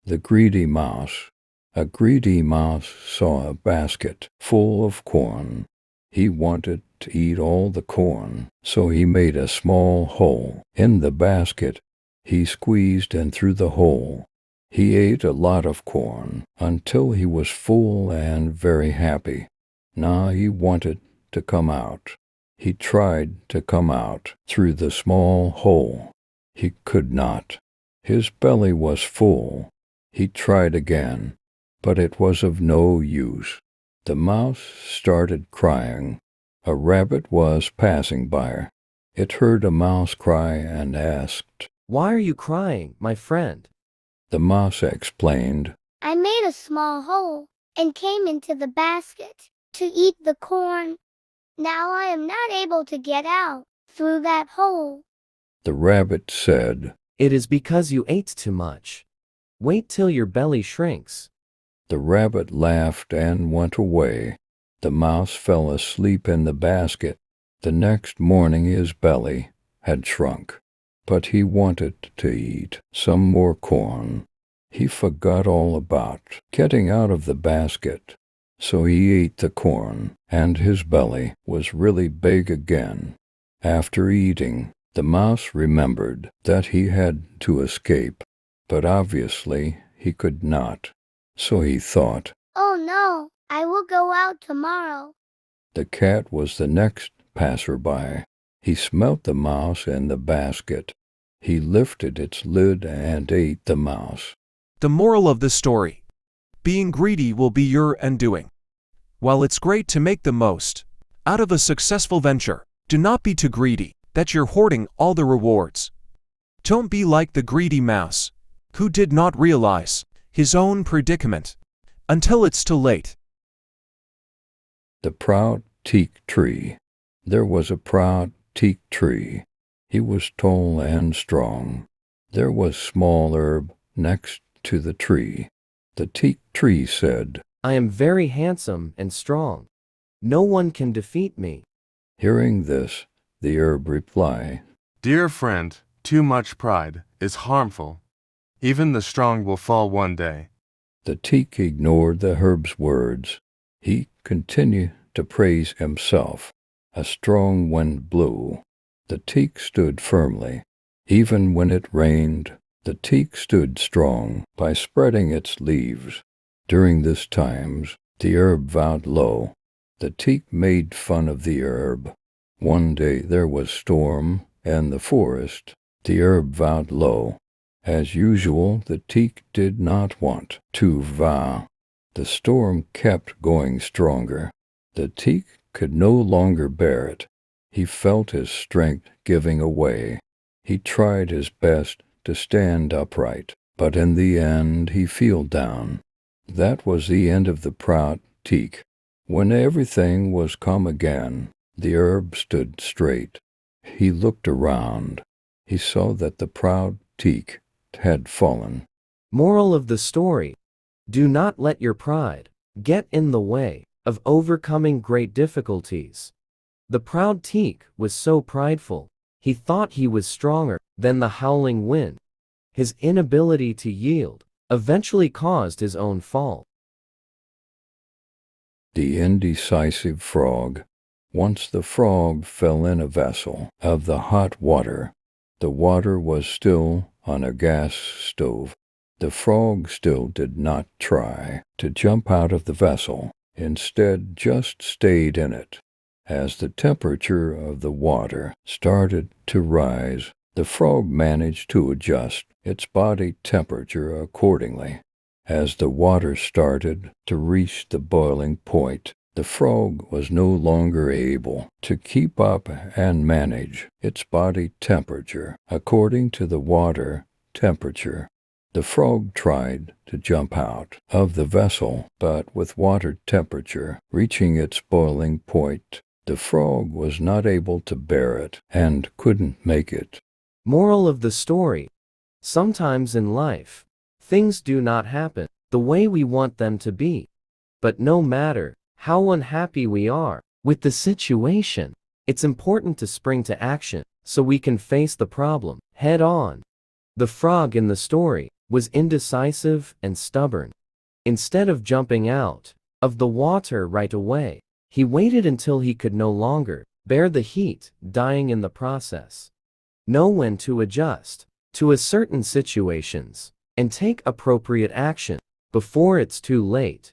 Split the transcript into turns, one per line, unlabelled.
The greedy mouse. A greedy mouse saw a basket full of corn. He wanted to eat all the corn, so he made a small hole in the basket. He squeezed in through the hole. He ate a lot of corn until he was full and very happy. Now he wanted to come out. He tried to come out through the small hole. He could not. His belly was full. He tried again, but it was of no use. The mouse started crying. A rabbit was passing by. It heard a mouse cry and asked,
"Why are you crying, my friend?"
The mouse explained,
I made a small hole and came into the basket to eat the corn. Now I am not able to get out through that hole.
The rabbit said,
"It is because you ate too much. Wait till your belly shrinks."
The rabbit laughed and went away. The mouse fell asleep in the basket. The next morning his belly had shrunk, but he wanted to eat some more corn. He forgot all about getting out of the basket, so he ate the corn, and his belly was really big again. After eating, the mouse remembered that he had to escape, but obviously he could not. So he thought,
Oh no, I will go out tomorrow.
The cat was the next passerby. He smelt the mouse in the basket. He lifted its lid and ate the mouse.
The moral of the story: being greedy will be your undoing. While it's great to make the most out of a successful venture, do not be too greedy that you're hoarding all the rewards. Don't be like the greedy mouse, who did not realize his own predicament until it's too late.
The proud teak tree. There was a proud teak tree. He was tall and strong. There was small herb next to the tree. The teak tree said,
I am very handsome and strong. No one can defeat me.
Hearing this, the herb replied,
Dear friend, too much pride is harmful. Even the strong will fall one day.
The teak ignored the herb's words. He continued to praise himself. A strong wind blew. The teak stood firmly. Even when it rained, the teak stood strong by spreading its leaves. During this times, the herb vowed low. The teak made fun of the herb. One day there was storm in the forest. The herb vowed low. As usual, the teak did not want to vow. The storm kept going stronger. The teak could no longer bear it. He felt his strength giving away. He tried his best to stand upright, but in the end he fell down. That was the end of the proud teak. When everything was calm again, the herb stood straight. He looked around. He saw that the proud teak had fallen.
Moral of the story: do not let your pride get in the way of overcoming great difficulties. The proud teak was so prideful, he thought he was stronger than the howling wind. His inability to yield eventually caused his own fall.
The indecisive frog. Once the frog fell in a vessel of the hot water. The water was still on a gas stove. The frog still did not try to jump out of the vessel. Instead, just stayed in it. As the temperature of the water started to rise, the frog managed to adjust its body temperature accordingly. As the water started to reach the boiling point, the frog was no longer able to keep up and manage its body temperature according to the water temperature. The frog tried to jump out of the vessel, but with water temperature reaching its boiling point, the frog was not able to bear it and couldn't make it.
Moral of the story: sometimes in life, things do not happen the way we want them to be. But no matter how unhappy we are with the situation, it's important to spring to action so we can face the problem head on. The frog in the story was indecisive and stubborn. Instead of jumping out of the water right away, he waited until he could no longer bear the heat, dying in the process. Know when to adjust to a certain situations and take appropriate action before it's too late.